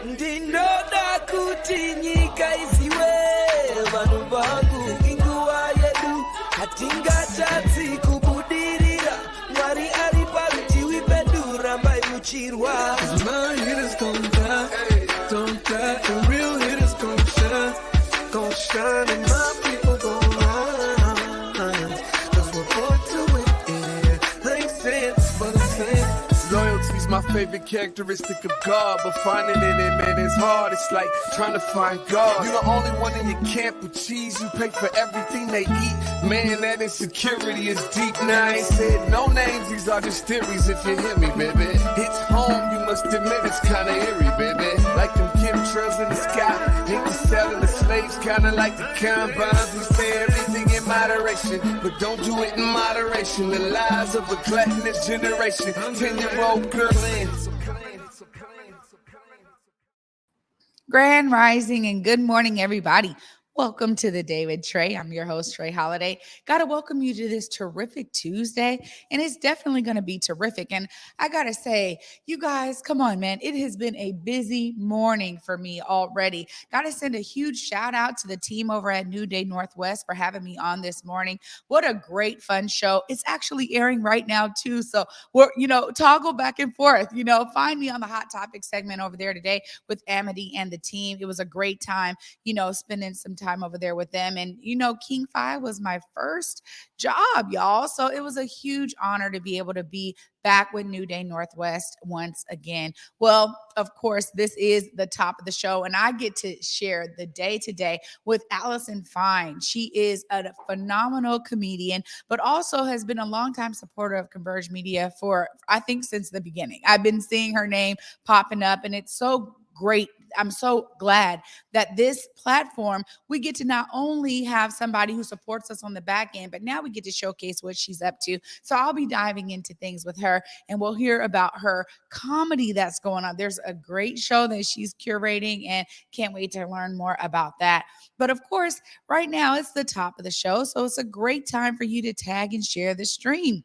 Ndinoda kuti nyika iziwe vanhu vangu inguva yedu hatingatadzi kubudirira Mwari ari parutivi pedu rambai muchirwa My hitters gon' die, and real hitters gon' shine and my people gon' rise 'cause we're born to win, like sense for the sense. Loyalty's my favorite characteristic of God, but finding it in man is hard. It's like trying to find God. You're the only one in your camp with cheese. You pay for everything they eat. Man, that insecurity is deep. Now I ain't said no names. These are just theories. If you hear me, baby, it's home. You must admit it's kinda eerie, baby. Like them chemtrails in the sky. Ain't the selling the slaves, kinda like the combines. We say everything in moderation, but don't do it in moderation. The lies of a gluttonous generation. 10-year-old girl in. Grand Rising and good morning, everybody. Welcome to the day with Trae. I'm your host, Trae Holiday. Got to welcome you to this terrific Tuesday, and it's definitely going to be terrific. And I got to say, you guys, come on, man. It has been a busy morning for me already. Got to send a huge shout out to the team over at New Day Northwest for having me on this morning. What a great, fun show. It's actually airing right now, too. So we're, toggle back and forth. Find me on the Hot Topic segment over there today with Amity and the team. It was a great time, spending some time over there with them. And, King 5 was my first job, y'all. So it was a huge honor to be able to be back with New Day Northwest once again. Well, of course, this is the top of the show, and I get to share the day today with Allison Fine. She is a phenomenal comedian, but also has been a longtime supporter of Converge Media for, I think, since the beginning. I've been seeing her name popping up, and it's so great. I'm so glad that this platform, we get to not only have somebody who supports us on the back end, but now we get to showcase what she's up to. So I'll be diving into things with her, and we'll hear about her comedy that's going on. There's a great show that she's curating, and can't wait to learn more about that. But of course, right now it's the top of the show, so it's a great time for you to tag and share the stream.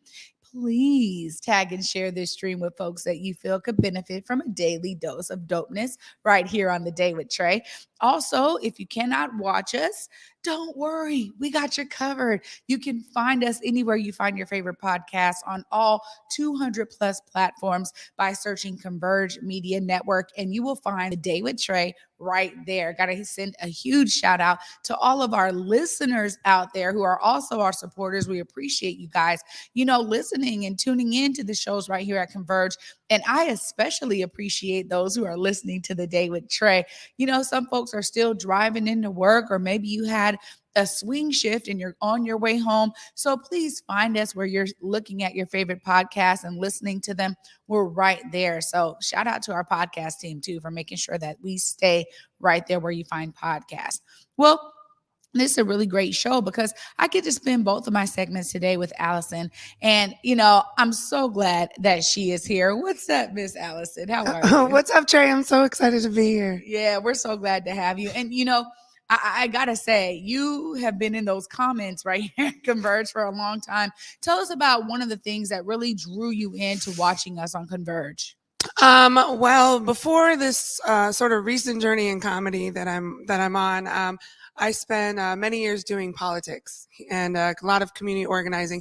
Please tag and share this stream with folks that you feel could benefit from a daily dose of dopeness right here on The Day with Trae. Also, if you cannot watch us, don't worry. We got you covered. You can find us anywhere you find your favorite podcast on all 200 plus platforms by searching Converge Media Network, and you will find The Day with Trae right there. Got to send a huge shout out to all of our listeners out there who are also our supporters. We appreciate you guys, listening and tuning in to the shows right here at Converge. And I especially appreciate those who are listening to The Day with Trae. Some folks are still driving into work, or maybe you had a swing shift and you're on your way home. So please find us where you're looking at your favorite podcasts and listening to them. We're right there. So shout out to our podcast team too for making sure that we stay right there where you find podcasts. Well, this is a really great show because I get to spend both of my segments today with Allison. And, I'm so glad that she is here. What's up, Miss Allison? How are you? What's up, Trae? I'm so excited to be here. Yeah, we're so glad to have you. And, I got to say, you have been in those comments right here at Converge for a long time. Tell us about one of the things that really drew you into watching us on Converge. Well, before this sort of recent journey in comedy that I'm on, I spent many years doing politics and a lot of community organizing.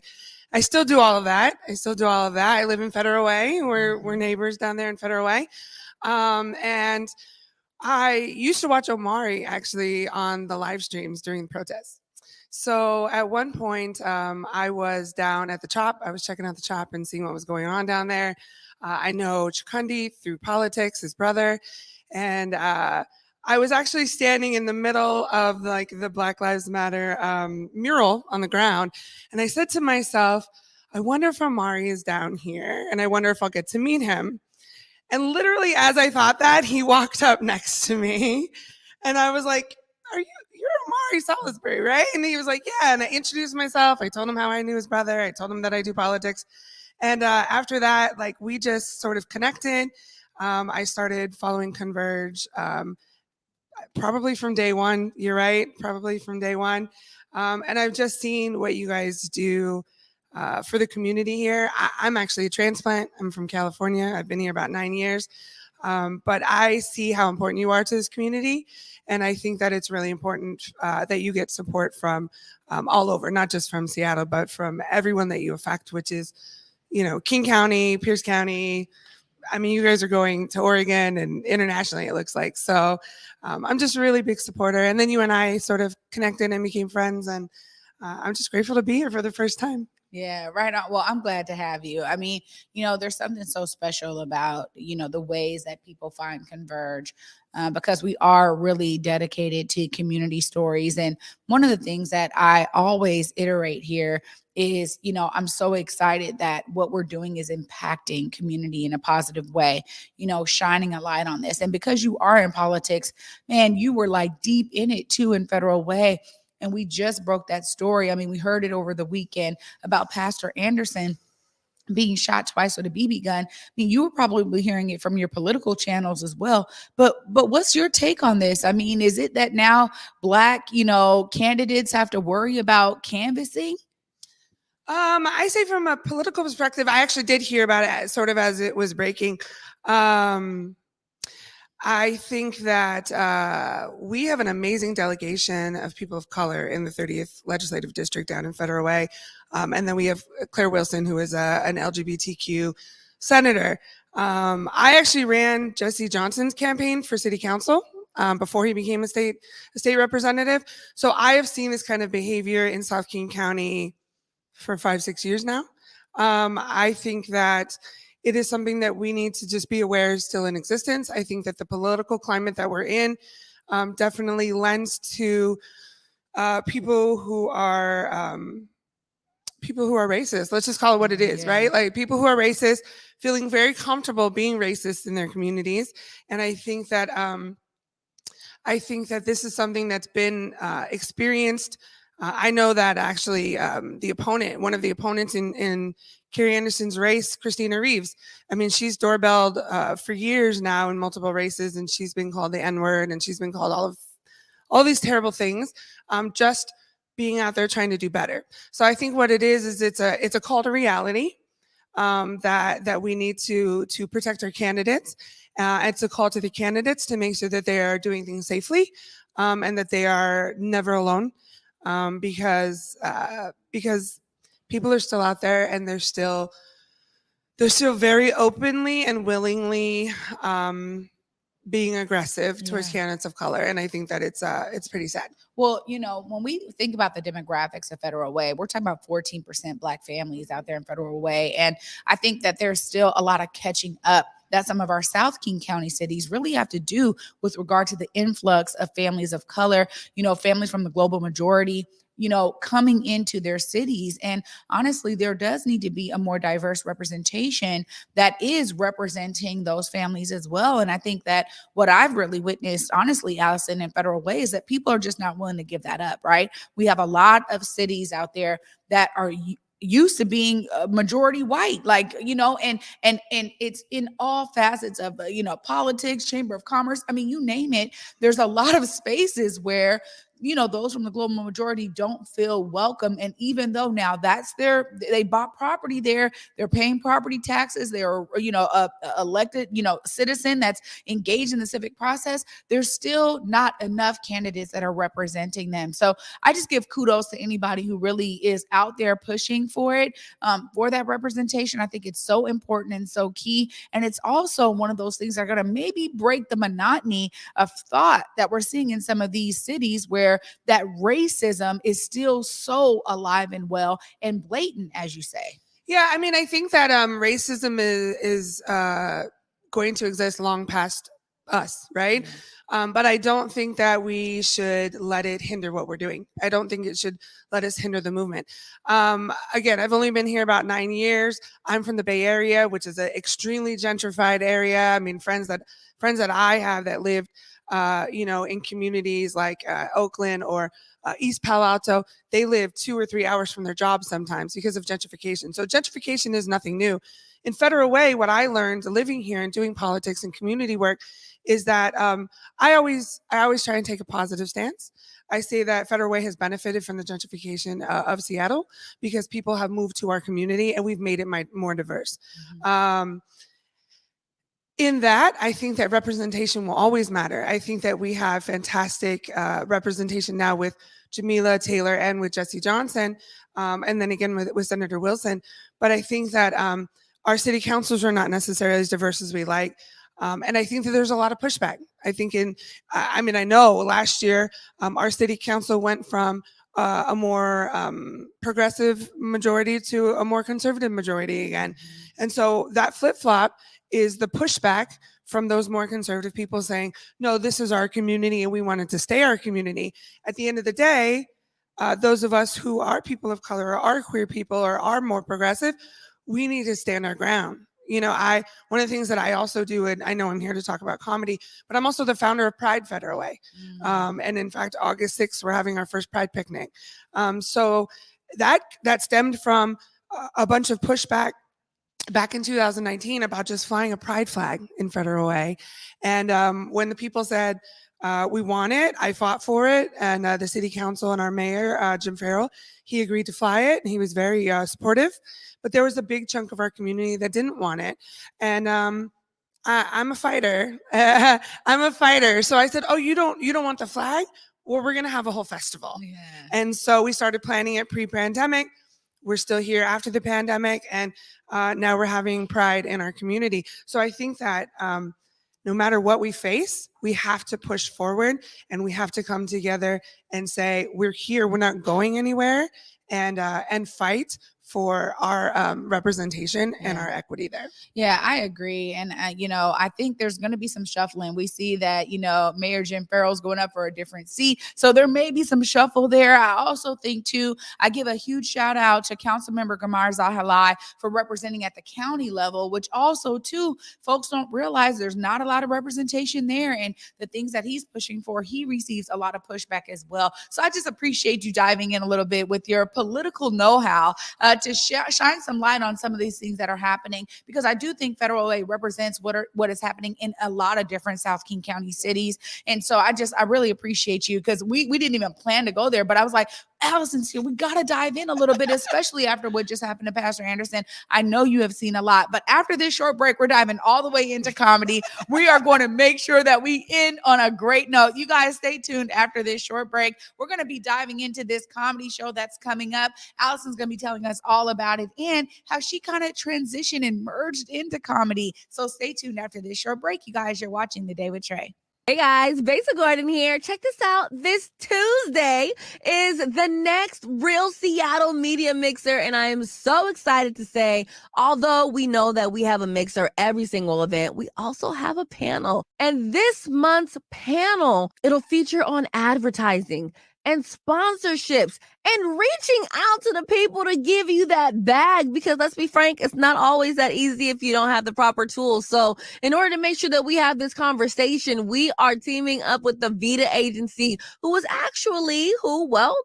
I still do all of that. I live in Federal Way. We're neighbors down there in Federal Way. And I used to watch Omari actually on the live streams during the protests. So at one point, I was down at the CHOP. I was checking out the CHOP and seeing what was going on down there. I know Chikundi through politics, his brother. And I was actually standing in the middle of the Black Lives Matter mural on the ground. And I said to myself, I wonder if Omari is down here, and I wonder if I'll get to meet him. And literally as I thought that, he walked up next to me. And I was like, you're Omari Salisbury, right? And he was like, yeah. And I introduced myself. I told him how I knew his brother. I told him that I do politics. And after that, we just sort of connected. I started following Converge probably from day one. You're right, probably from day one. And I've just seen what you guys do for the community here. I'm actually a transplant. I'm from California. I've been here about 9 years. But I see how important you are to this community. And I think that it's really important that you get support from all over, not just from Seattle, but from everyone that you affect, which is, King County, Pierce County. I mean, you guys are going to Oregon and internationally, it looks like. So I'm just a really big supporter. And then you and I sort of connected and became friends. And I'm just grateful to be here for the first time. Yeah, right on. Well, I'm glad to have you. I mean, there's something so special about, the ways that people find Converge because we are really dedicated to community stories. And one of the things that I always iterate here is, I'm so excited that what we're doing is impacting community in a positive way, shining a light on this. And because you are in politics, man, you were like deep in it too in Federal Way. And we just broke that story. I mean, we heard it over the weekend about Pastor Anderson being shot twice with a BB gun. I mean, you were probably hearing it from your political channels as well. But what's your take on this? I mean, is it that now Black, candidates have to worry about canvassing? I say from a political perspective, I actually did hear about it sort of as it was breaking. I think that we have an amazing delegation of people of color in the 30th Legislative District down in Federal Way. And then we have Claire Wilson, who is an LGBTQ senator. I actually ran Jesse Johnson's campaign for city council before he became a state representative. So I have seen this kind of behavior in South King County for 5-6 years now. I think that it is something that we need to just be aware is still in existence. I think that the political climate that we're in definitely lends to people who are racist. Let's just call it what it is, right? Like people who are racist, feeling very comfortable being racist in their communities. And I think that this is something that's been experienced. I know that actually one of the opponents in Carrie Anderson's race, Christina Reeves, I mean, she's doorbelled for years now in multiple races, and she's been called the N-word, and she's been called all these terrible things, just being out there trying to do better. So I think what it is it's a call to reality that we need to protect our candidates. It's a call to the candidates to make sure that they are doing things safely and that they are never alone. Because people are still out there and they're still very openly and willingly being aggressive towards candidates of color. And I think that it's pretty sad. Well, when we think about the demographics of Federal Way, we're talking about 14% Black families out there in Federal Way. And I think that there's still a lot of catching up that some of our South King County cities really have to do with regard to the influx of families of color, families from the global majority, coming into their cities. And honestly, there does need to be a more diverse representation that is representing those families as well. And I think that what I've really witnessed, honestly, Allison, in Federal Way is that people are just not willing to give that up, right? We have a lot of cities out there that are used to being majority white, and it's in all facets of, politics, chamber of commerce. I mean, you name it. There's a lot of spaces where, those from the global majority don't feel welcome. And even though now they bought property there, they're paying property taxes, they're, a elected, citizen that's engaged in the civic process, there's still not enough candidates that are representing them. So I just give kudos to anybody who really is out there pushing for it, for that representation. I think it's so important and so key. And it's also one of those things that are going to maybe break the monotony of thought that we're seeing in some of these cities where that racism is still so alive and well and blatant, as you say. Yeah, I mean, I think that racism is going to exist long past us, right? But I don't think that we should let it hinder what we're doing. I don't think it should let us hinder the movement. Again, I've only been here about 9 years. I'm from the Bay Area, which is an extremely gentrified area. I mean, friends that I have that lived in communities like Oakland or East Palo Alto, they live 2 or 3 hours from their jobs sometimes because of gentrification. So gentrification is nothing new. In Federal Way, what I learned living here and doing politics and community work is that I always try and take a positive stance. I say that Federal Way has benefited from the gentrification of Seattle because people have moved to our community and we've made it more diverse. Mm-hmm. In that, I think that representation will always matter. I think that we have fantastic representation now with Jamila Taylor and with Jesse Johnson, and then again with Senator Wilson. But I think that our city councils are not necessarily as diverse as we like. And I think that there's a lot of pushback. I think I know last year our city council went from a more progressive majority to a more conservative majority again. And so that flip-flop is the pushback from those more conservative people saying, no, this is our community and we want it to stay our community. At the end of the day, those of us who are people of color or are queer people or are more progressive, we need to stand our ground. One of the things that I also do, and I know I'm here to talk about comedy, but I'm also the founder of Pride Federal Way. And in fact, August 6th, we're having our first Pride picnic. So that stemmed from a bunch of pushback back in 2019 about just flying a pride flag in Federal Way. And when the people said, we want it, I fought for it. And the city council and our mayor, Jim Farrell, he agreed to fly it. And he was very supportive. But there was a big chunk of our community that didn't want it. And I'm a fighter. I'm a fighter. So I said, oh, you don't want the flag? Well, we're going to have a whole festival. Yeah. And so we started planning it pre-pandemic. We're still here after the pandemic, and now we're having pride in our community. So I think that no matter what we face, we have to push forward and we have to come together and say, we're here, we're not going anywhere, and fight for our representation and our equity there. Yeah, I agree. And, I think there's going to be some shuffling. We see that, Mayor Jim Farrell's going up for a different seat. So there may be some shuffle there. I also think, too, I give a huge shout out to Councilmember Gamar Zahalai for representing at the county level, which also, too, folks don't realize there's not a lot of representation there. And the things that he's pushing for, he receives a lot of pushback as well. So I just appreciate you diving in a little bit with your political know-how to shine some light on some of these things that are happening, because I do think Federal Way represents what is happening in a lot of different South King County cities. And so I really appreciate you, because we didn't even plan to go there, but I was like, Allison's here, we got to dive in a little bit, especially after what just happened to Pastor Anderson. I know you have seen a lot, but after this short break, we're diving all the way into comedy. We are going to make sure that we end on a great note. You guys stay tuned after this short break. We're going to be diving into this comedy show that's coming up. Allison's going to be telling us all about it and how she kind of transitioned and merged into comedy. So stay tuned after this short break. You guys, you're watching The Day with Trae. Hey guys, Basic Gordon here. Check this out. This Tuesday is the next Real Seattle Media Mixer, and I am so excited to say, although we know that we have a mixer every single event, we also have a panel. And this month's panel, it'll feature on advertising and sponsorships and reaching out to the people to give you that bag, because let's be frank, it's not always that easy if you don't have the proper tools. So in order to make sure that we have this conversation, we are teaming up with the Vita agency, who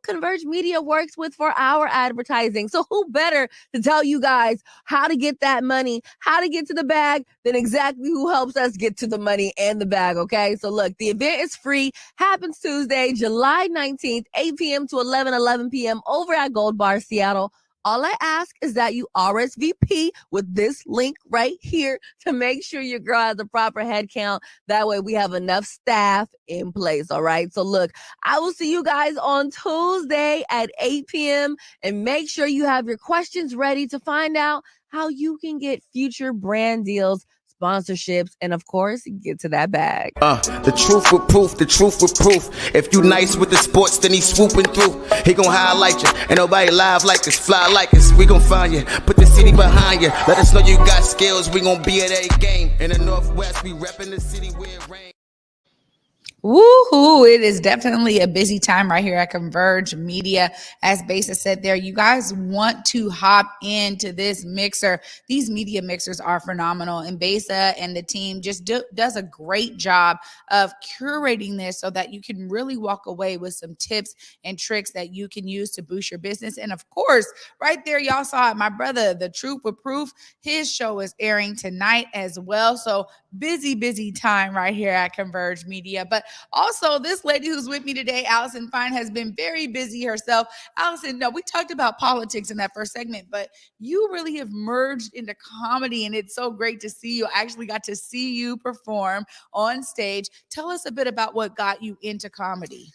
Converge Media works with for our advertising. So who better to tell you guys how to get that money, how to get to the bag, than exactly who helps us get to the money and the bag, okay? So look, the event is free, happens Tuesday, July 19th, 8 p.m. to 11 p.m. over at Gold Bar Seattle. All I ask is that you RSVP with this link right here to make sure your girl has the proper head count. That way we have enough staff in place, all right? So look, I will see you guys on Tuesday at 8 p.m. and make sure you have your questions ready to find out how you can get future brand deals, sponsorships, and of course, get to that bag. The truth with proof, the truth with proof. If you nice with the sports, then he swooping through. He gon' highlight you. Ain't nobody live like us, fly like us. We gon' find you, put the city behind you. Let us know you got skills, we gon' be at a game. In the Northwest, we reppin' the city where it rains. Woohoo! It is definitely a busy time right here at Converge Media. As Besa said there, you guys want to hop into this mixer. These media mixers are phenomenal, and Besa and the team just does a great job of curating this so that you can really walk away with some tips and tricks that you can use to boost your business. And of course, right there, y'all saw it. My brother, The Truth with Proof, his show is airing tonight as well. So busy time right here at Converge Media. But also, this lady who's with me today, Allison Fine, has been very busy herself. Allison, no, we talked about politics in that first segment, but you really have merged into comedy, and it's so great to see you. I actually got to see you perform on stage. Tell us a bit about what got you into comedy.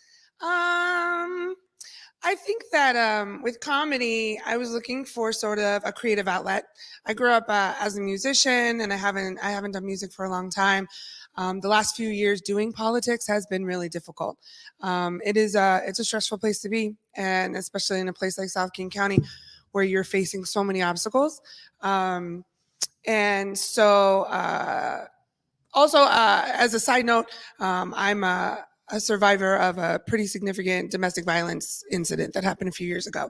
I think that with comedy, I was looking for sort of a creative outlet. I grew up as a musician, and I haven't done music for a long time. The last few years doing politics has been really difficult. It's a stressful place to be, and especially in a place like South King County, where you're facing so many obstacles. And so, also, as a side note, I'm a survivor of a pretty significant domestic violence incident that happened a few years ago.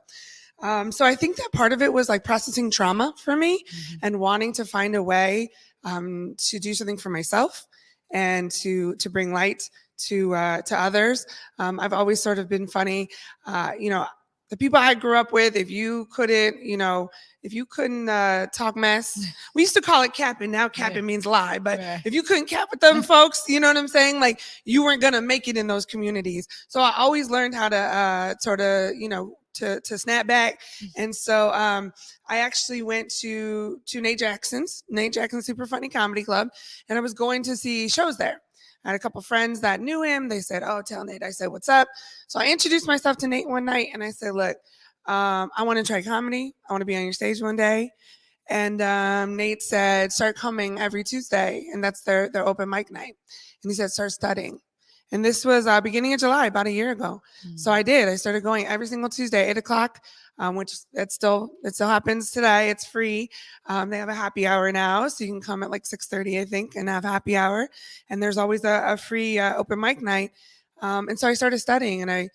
So I think that part of it was like processing trauma for me and wanting to find a way to do something for myself and to bring light to others. I've always sort of been funny. The people I grew up with, if you couldn't talk mess, we used to call it capping. Now capping means lie, but if you couldn't cap with them folks, you know what I'm saying? Like, you weren't going to make it in those communities. So I always learned how to to snap back. And so I actually went to Nate Jackson's Super Funny Comedy Club, and I was going to see shows there. I had a couple friends that knew him. They said, "Oh, tell Nate." I said, "What's up?" So I introduced myself to Nate one night, and I said, "Look, I want to try comedy. I want to be on your stage one day." And Nate said, "Start coming every Tuesday," and that's their open mic night. And he said, "Start studying." And this was beginning of July, about a year ago. So I did. I started going every single Tuesday, 8:00, which it still happens today. It's free. They have a happy hour now, so you can come at like 6:30, I think, and have happy hour. And there's always a free open mic night. And so I started studying, and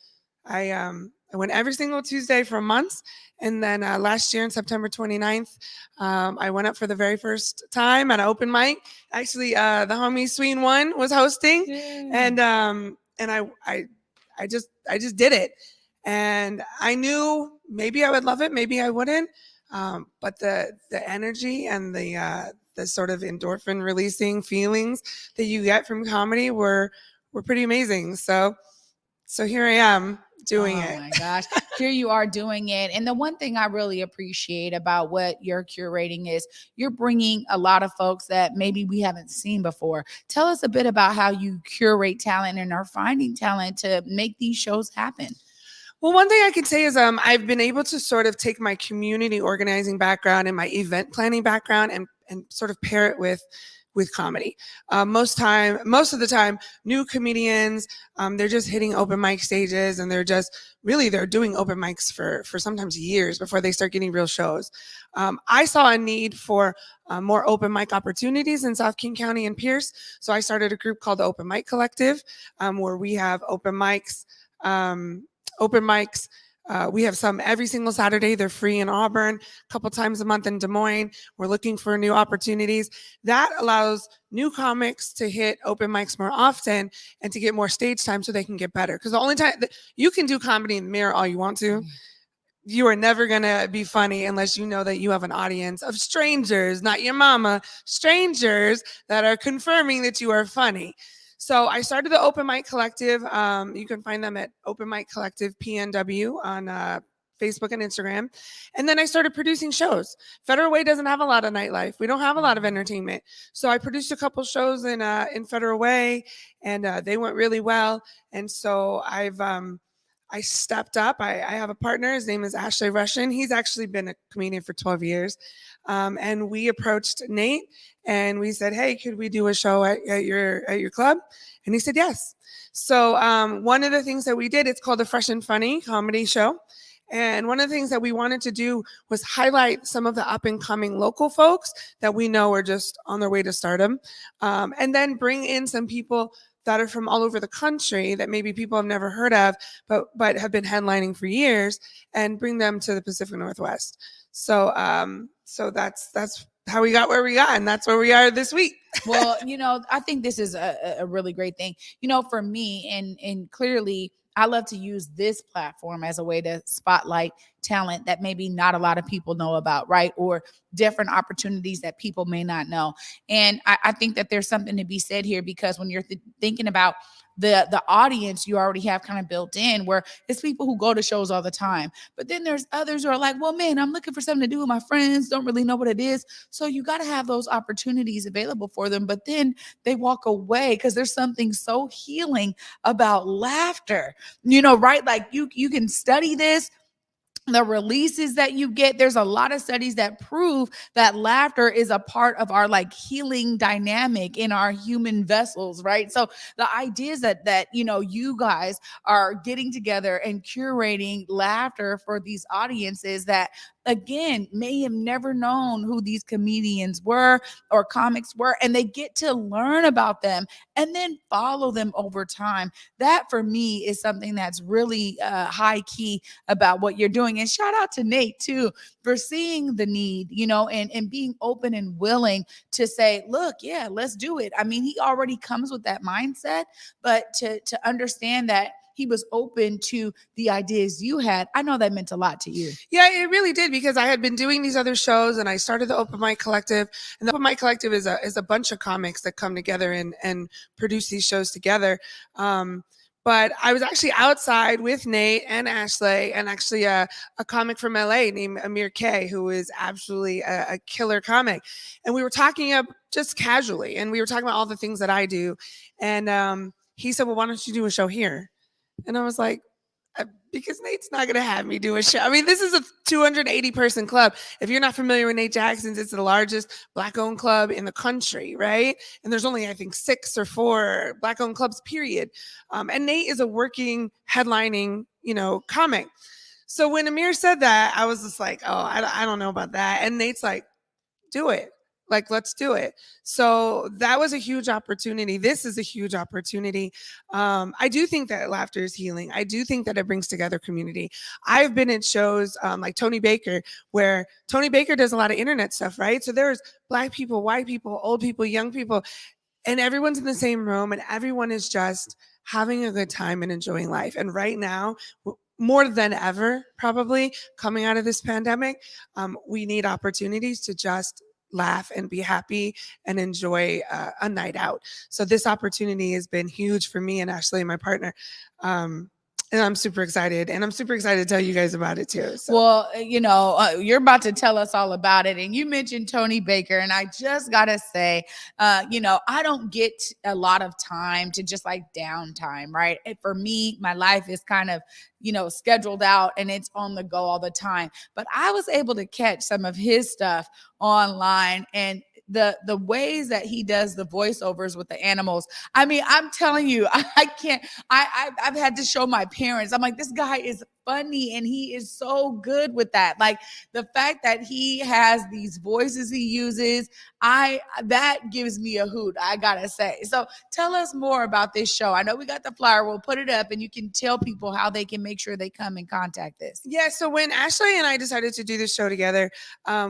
I went every single Tuesday for months. And then last year on September 29th, I went up for the very first time at an open mic. Actually, the homie Sween One was hosting, and I just did it. And I knew maybe I would love it, maybe I wouldn't. But the energy and the sort of endorphin releasing feelings that you get from comedy were pretty amazing. So here I am doing it. Oh my gosh. Here you are doing it. And the one thing I really appreciate about what you're curating is you're bringing a lot of folks that maybe we haven't seen before. Tell us a bit about how you curate talent and are finding talent to make these shows happen. Well, one thing I could say is I've been able to sort of take my community organizing background and my event planning background and sort of pair it with comedy. Most of the time, new comedians, they're just hitting open mic stages, and they're doing open mics for sometimes years before they start getting real shows. I saw a need for more open mic opportunities in South King County and Pierce, so I started a group called the Open Mic Collective, where we have open mics. We have some every single Saturday. They're free in Auburn, a couple times a month in Des Moines. We're looking for new opportunities. That allows new comics to hit open mics more often and to get more stage time so they can get better. Because the only time you can do comedy in the mirror all you want to, you are never going to be funny unless you know that you have an audience of strangers, not your mama, strangers that are confirming that you are funny. So I started the Open Mic Collective. You can find them at Open Mic Collective PNW on Facebook and Instagram. And then I started producing shows. Federal Way doesn't have a lot of nightlife. We don't have a lot of entertainment. So I produced a couple shows in Federal Way, and they went really well. And so I stepped up. I have a partner. His name is Ashley Russian. He's actually been a comedian for 12 years. And we approached Nate and we said, "Hey, could we do a show at your club?" And he said, yes. So one of the things that we did, it's called the Fresh and Funny Comedy Show. And one of the things that we wanted to do was highlight some of the up and coming local folks that we know are just on their way to stardom. And then bring in some people that are from all over the country that maybe people have never heard of, but have been headlining for years, and bring them to the Pacific Northwest. So that's how we got where we got, and that's where we are this week. Well, I think this is a really great thing. For me, and clearly, I love to use this platform as a way to spotlight talent that maybe not a lot of people know about, right? Or different opportunities that people may not know. And I think that there's something to be said here, because when you're thinking about the audience you already have kind of built in, where it's people who go to shows all the time, but then there's others who are like, well, man, I'm looking for something to do with my friends, don't really know what it is. So you got to have those opportunities available for them, but then they walk away because there's something so healing about laughter, right? Like you can study this, the releases that you get. There's a lot of studies that prove that laughter is a part of our like healing dynamic in our human vessels, right? So the idea is that you guys are getting together and curating laughter for these audiences that, again, may have never known who these comedians were or comics were, and they get to learn about them and then follow them over time. That for me is something that's really high key about what you're doing. And shout out to Nate too for seeing the need, and being open and willing to say, look, yeah, let's do it. I mean, he already comes with that mindset, but to understand that he was open to the ideas you had, I know that meant a lot to you. Yeah, it really did, because I had been doing these other shows and I started the Open Mic Collective. And the Open Mic Collective is a bunch of comics that come together and produce these shows together. But I was actually outside with Nate and Ashley, and actually a comic from LA named Amir K, who is absolutely a killer comic. And we were talking up just casually, and we were talking about all the things that I do. And he said, well, why don't you do a show here? And I was like, because Nate's not going to have me do a show. I mean, this is a 280 person club. If you're not familiar with Nate Jackson's, it's the largest Black owned club in the country, right? And there's only, I think, 6 or 4 Black owned clubs, period. And Nate is a working, headlining, comic. So when Amir said that, I was just like, oh, I don't know about that. And Nate's like, do it. Like, let's do it. So that was a huge opportunity. This is a huge opportunity. I do think that laughter is healing. I do think that it brings together community. I've been at shows like Tony Baker, where Tony Baker does a lot of internet stuff, right? So there's Black people, white people, old people, young people, and everyone's in the same room, and everyone is just having a good time and enjoying life. And right now, more than ever, probably coming out of this pandemic, we need opportunities to just laugh and be happy and enjoy a night out. So this opportunity has been huge for me and Ashley, my partner. And I'm super excited. And I'm super excited to tell you guys about it too. So. Well, you're about to tell us all about it. And you mentioned Tony Baker. And I just got to say, I don't get a lot of time to just like downtime, right? And for me, my life is kind of, scheduled out and it's on the go all the time. But I was able to catch some of his stuff online, and the ways that he does the voiceovers with the animals. I mean, I'm telling you, I can't, I've had to show my parents. I'm like, this guy is funny and he is so good with that. Like the fact that he has these voices he uses, that gives me a hoot, I gotta say. So tell us more about this show. I know we got the flyer, we'll put it up and you can tell people how they can make sure they come and contact this. Yeah, so when Ashley and I decided to do this show together,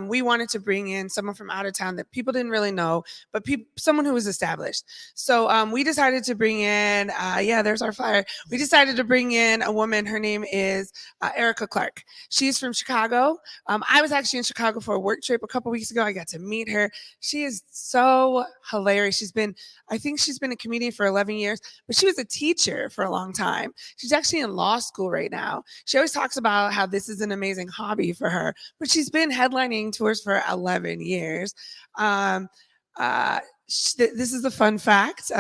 we wanted to bring in someone from out of town that people didn't really know, but someone who was established. So we decided to bring in, there's our flyer. We decided to bring in a woman. Her name is Erica Clark. She's from Chicago. I was actually in Chicago for a work trip a couple weeks ago. I got to meet her. She is so hilarious. I think she's been a comedian for 11 years, but she was a teacher for a long time. She's actually in law school right now. She always talks about how this is an amazing hobby for her, but she's been headlining tours for 11 years. This is a fun fact.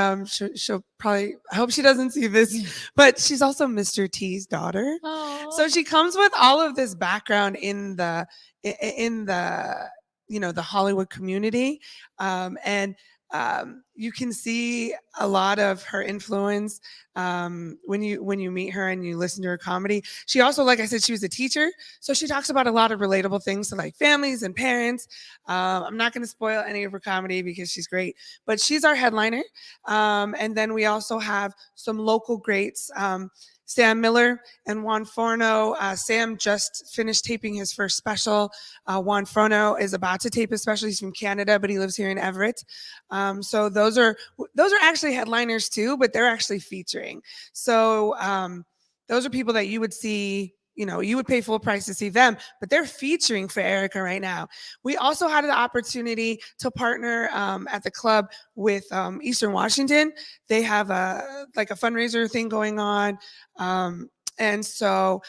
She'll probably, I hope she doesn't see this, but she's also Mr. T's daughter. Aww. So she comes with all of this background in the the Hollywood community, and you can see a lot of her influence when you meet her and you listen to her comedy. She also, like I said, she was a teacher, so she talks about a lot of relatable things to like families and parents. I'm not going to spoil any of her comedy because she's great, but she's our headliner. And then we also have some local greats. Sam Miller and Juan Forno. Sam just finished taping his first special. Juan Forno is about to tape his special. He's from Canada, but he lives here in Everett. So those are actually headliners too, but they're actually featuring. So those are people that you would see you would pay full price to see them, but they're featuring for Erica right now. We also had the opportunity to partner at the club with Eastern Washington. They have a fundraiser thing going on. And so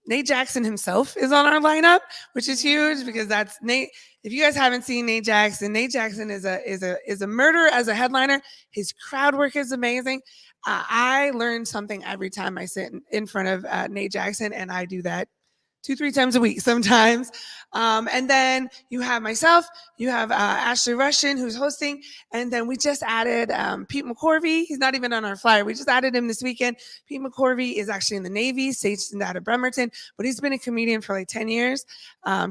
Nate Jackson himself is on our lineup, which is huge because that's Nate. If you guys haven't seen Nate Jackson is a murderer as a headliner. His crowd work is amazing. I learn something every time I sit in front of Nate Jackson, and I do that 2-3 times a week sometimes. And then you have myself, you have Ashley Russian, who's hosting. And then we just added Pete McCorvey. He's not even on our flyer. We just added him this weekend. Pete McCorvey is actually in the Navy, stationed out of Bremerton, but he's been a comedian for like 10 years.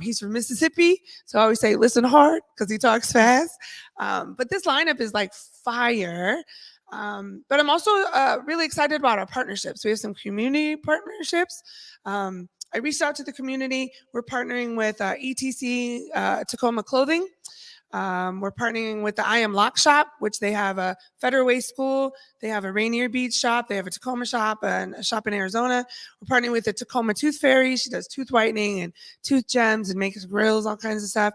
He's from Mississippi. So I always say, listen hard, because he talks fast. But this lineup is like fire. But I'm also really excited about our partnerships. We have some community partnerships. I reached out to the community. We're partnering with ETC Tacoma Clothing. We're partnering with the I Am Lock Shop, which they have a Federal Way School. They have a Rainier Beach shop. They have a Tacoma shop and a shop in Arizona. We're partnering with the Tacoma Tooth Fairy. She does tooth whitening and tooth gems and makes grills, all kinds of stuff.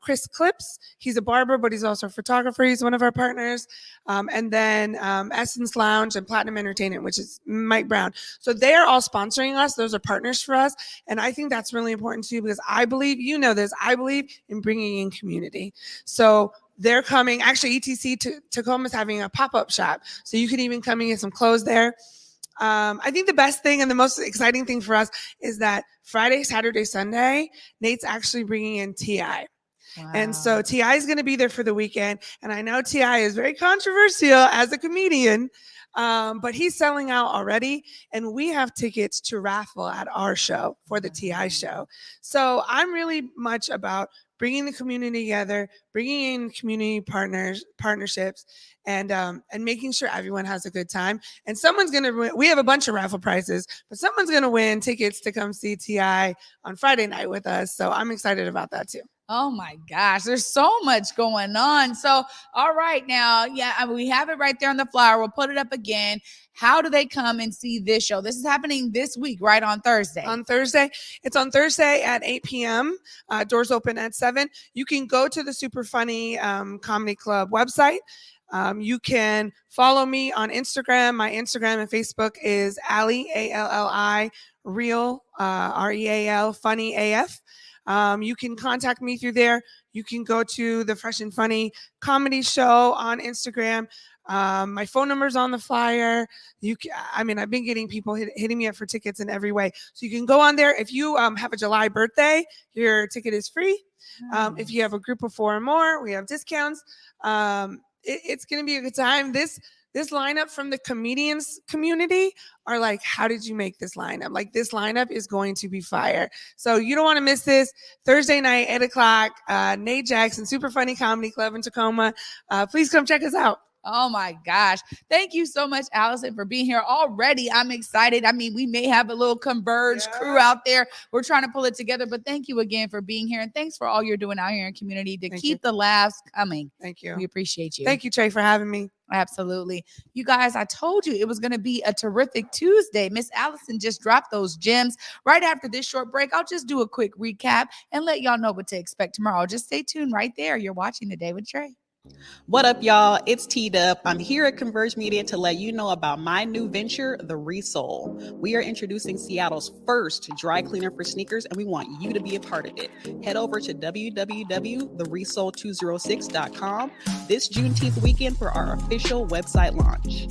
Chris Clips, he's a barber, but he's also a photographer. He's one of our partners. And then Essence Lounge and Platinum Entertainment, which is Mike Brown. So they are all sponsoring us. Those are partners for us. And I think that's really important too, because I believe, I believe in bringing in community. So they're coming. Actually, ETC Tacoma is having a pop-up shop. So you can even come and get some clothes there. I think the best thing and the most exciting thing for us is that Friday, Saturday, Sunday, Nate's actually bringing in T.I. Wow. And so T.I. is going to be there for the weekend. And I know T.I. is very controversial as a comedian, but he's selling out already. And we have tickets to raffle at our show for the T.I. show. So I'm really much about bringing the community together, bringing in community partnerships, and making sure everyone has a good time. And someone's going to win. We have a bunch of raffle prizes, but someone's going to win tickets to come see T.I. on Friday night with us. So I'm excited about that too. Oh my gosh, there's so much going on. So, all right, now, we have it right there on the flyer. We'll put it up again. How do they come and see this show? This is happening this week, right, on Thursday? On Thursday. It's on Thursday at 8 p.m. Doors open at 7. You can go to the Super Funny Comedy Club website. You can follow me on Instagram. My Instagram and Facebook is Allie, A-L-L-I, Real, R-E-A-L, Funny AF. You can contact me through there. You can go to the Fresh and Funny Comedy Show on Instagram. My phone number's on the flyer. I've been getting people hitting me up for tickets in every way. So you can go on there. If you have a July birthday, your ticket is free. If you have a group of 4 or more, we have discounts. It's going to be a good time. This lineup from the comedians community are like, how did you make this lineup? Like, this lineup is going to be fire. So you don't want to miss this. Thursday night, 8 o'clock, Nate Jackson, Super Funny Comedy Club in Tacoma. Please come check us out. Oh my gosh. Thank you so much, Allison, for being here already. I'm excited. We may have a little Converge crew out there. We're trying to pull it together, but thank you again for being here. And thanks for all you're doing out here in community to keep the laughs coming. Thank you. We appreciate you. Thank you, Trae, for having me. Absolutely. You guys, I told you it was going to be a terrific Tuesday. Miss Allison just dropped those gems. Right after this short break, I'll just do a quick recap and let y'all know what to expect tomorrow. Just stay tuned right there. You're watching The Day with Trae. What up, y'all? It's T-Dub. I'm here at Converge Media to let you know about my new venture, The Resole. We are introducing Seattle's first dry cleaner for sneakers, and we want you to be a part of it. Head over to www.theresole206.com this Juneteenth weekend for our official website launch.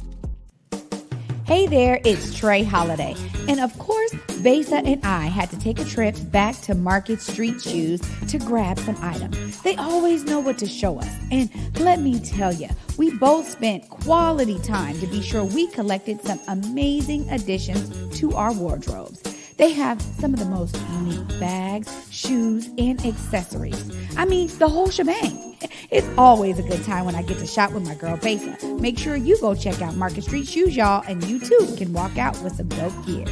Hey there, it's Trae Holiday. And of course, Besa and I had to take a trip back to Market Street Shoes to grab some items. They always know what to show us. And let me tell you, we both spent quality time to be sure we collected some amazing additions to our wardrobes. They have some of the most unique bags, shoes, and accessories. The whole shebang. It's always a good time when I get to shop with my girl Besa. Make sure you go check out Market Street Shoes, y'all, and you too can walk out with some dope gear.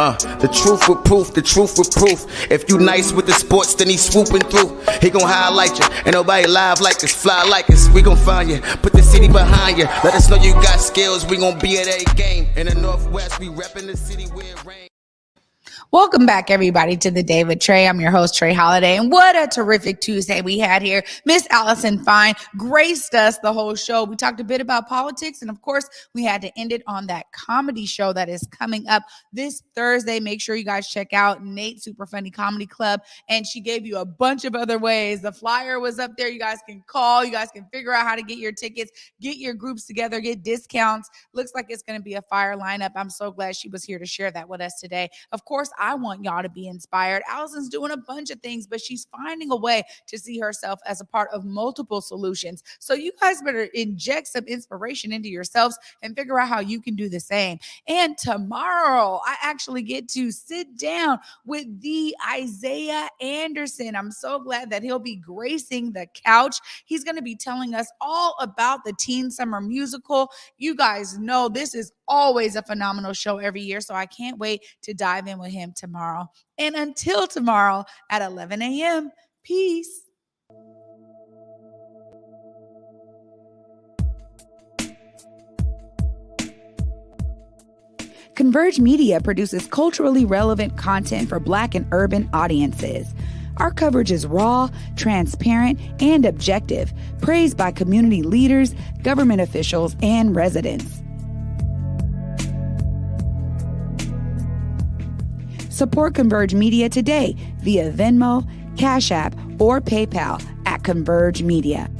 The truth with proof, the truth with proof. If you nice with the sports, then he swooping through. He gon' highlight you. Ain't nobody live like us, fly like us. We gon' find you, put the city behind you. Let us know you got skills, we gon' be at a game. In the Northwest, we reppin' the city where it rains. Welcome back, everybody, to the Day with Trae. I'm your host, Trae Holiday, and what a terrific Tuesday we had here. Miss Allison Fine graced us the whole show. We talked a bit about politics, and of course, we had to end it on that comedy show that is coming up this Thursday. Make sure you guys check out Nate's Super Funny Comedy Club, and she gave you a bunch of other ways. The flyer was up there. You guys can call. You guys can figure out how to get your tickets, get your groups together, get discounts. Looks like it's going to be a fire lineup. I'm so glad she was here to share that with us today. Of course, I want y'all to be inspired. Allison's doing a bunch of things, but she's finding a way to see herself as a part of multiple solutions. So you guys better inject some inspiration into yourselves and figure out how you can do the same. And tomorrow, I actually get to sit down with the Isaiah Anderson. I'm so glad that he'll be gracing the couch. He's going to be telling us all about the Teen Summer Musical. You guys know this is always a phenomenal show every year, so I can't wait to dive in with him tomorrow. And until tomorrow at 11 a.m., peace. Converge Media produces culturally relevant content for Black and urban audiences. Our coverage is raw, transparent, and objective, praised by community leaders, government officials, and residents. Support Converge Media today via Venmo, Cash App, or PayPal at Converge Media.